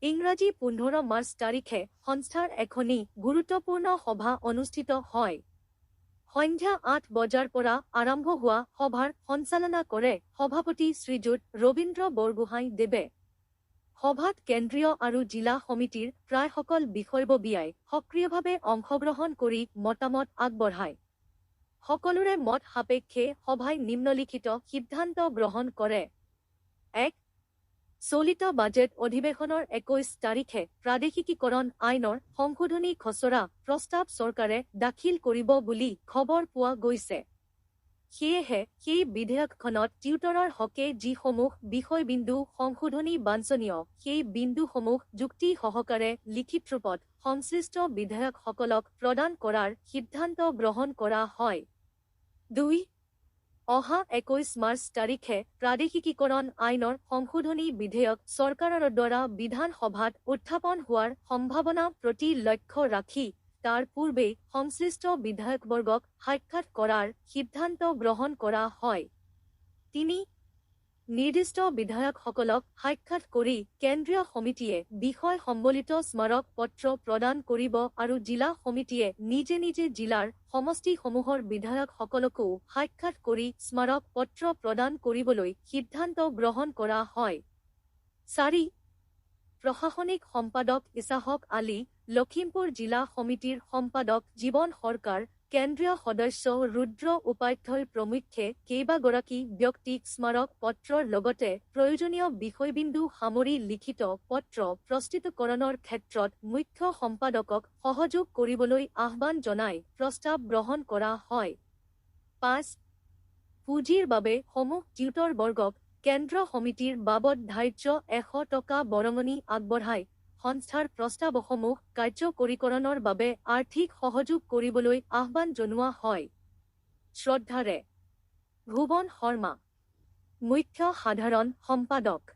ইংৰাজী 15 মাৰ্চ তাৰিখে সংস্থাৰ এখনি গুৰুত্বপূৰ্ণ সভা অনুষ্ঠিত হয়। সন্ধ্যা 8 বজাৰ পৰা আৰম্ভ হোৱা সভাৰ সঞ্চালনা কৰে সভাপতি শ্ৰীযুত ৰবীন্দ্ৰ বৰগোহাঁই দেৱে। সভাত কেন্দ্ৰীয় আৰু জিলা সমিতিৰ প্ৰায়সকল বিষয়ববীয়াই সক্ৰিয়ভাৱে অংশগ্ৰহণ কৰি মতামত আগবঢ়ায়। সকলোৰে মত সাপেক্ষে সভাই নিম্নলিখিত সিদ্ধান্ত গ্ৰহণ কৰে। 1. চলিত বাজেট অধিৱেশনৰ 21 তাৰিখে প্ৰাদেশিকীকৰণ আইনৰ সংশোধনী খচৰা প্ৰস্তাৱ চৰকাৰে দাখিল কৰিব বুলি খবৰ পোৱা গৈছে। সেয়েহে সেই বিধেয়কখনত টিউটৰৰ হকে যিসমূহ বিষয়বিন্দু সংশোধনী বাঞ্ছনীয় সেই বিন্দুসমূহ যুক্তি সহকাৰে লিখিত ৰূপত সংশ্লিষ্ট বিধায়কসকলক প্ৰদান কৰাৰ সিদ্ধান্ত গ্ৰহণ কৰা হয়। 2. অহা 21 মাৰ্চ তাৰিখে প্ৰাদেশিকীকৰণ আইনৰ সংশোধনী বিধেয়ক চৰকাৰৰ দ্বাৰা বিধানসভাত উত্থাপন হোৱাৰ সম্ভাৱনা প্ৰতি লক্ষ্য ৰাখি তাৰ পূৰ্বেই সংশ্লিষ্ট বিধায়কবৰ্গক সাক্ষাৎ কৰাৰ সিদ্ধান্ত গ্ৰহণ কৰা হয়। 3. নিৰ্দিষ্ট বিধায়কসকলক সাক্ষাৎ কৰি কেন্দ্ৰীয় সমিতিয়ে বিষয় সম্বলিত স্মাৰক পত্ৰ প্ৰদান কৰিব আৰু জিলা সমিতিয়ে নিজে নিজে জিলাৰ সমষ্টিসমূহৰ বিধায়কসকলকো সাক্ষাৎ কৰি স্মাৰক পত্ৰ প্ৰদান কৰিবলৈ সিদ্ধান্ত গ্ৰহণ কৰা হয়। 4. প্ৰশাসনিক সম্পাদক ইছাহক আলী, লখিমপুৰ জিলা সমিতিৰ সম্পাদক জীৱন সৰকাৰ, কেন্দ্ৰীয় সদস্য ৰুদ্ৰ উপাধ্যায় প্ৰমুখ্যে কেইবাগৰাকী ব্যক্তিক স্মাৰক পত্ৰৰ লগতে প্ৰয়োজনীয় বিষয়বিন্দু সামৰি লিখিত পত্ৰ প্ৰস্তুতকৰণৰ ক্ষেত্ৰত মুখ্য সম্পাদকক সহযোগ কৰিবলৈ আহ্বান জনাই প্ৰস্তাৱ গ্ৰহণ কৰা হয়। 5. পুঁজিৰ বাবে সমূহ টিউটৰবৰ্গক কেন্দ্ৰ সমিতিৰ বাবদ ধাৰ্য 100 টকা বৰঙণি আগবঢ়াই সংস্থাৰ প্ৰস্তাৱসমূহ কাৰ্যকৰীকৰণৰ বাবে আৰ্থিক সহযোগ কৰিবলৈ আহ্বান জনোৱা হয়। শ্ৰদ্ধাৰে ভুৱন শৰ্মা, মুখ্য সাধাৰণ সম্পাদক।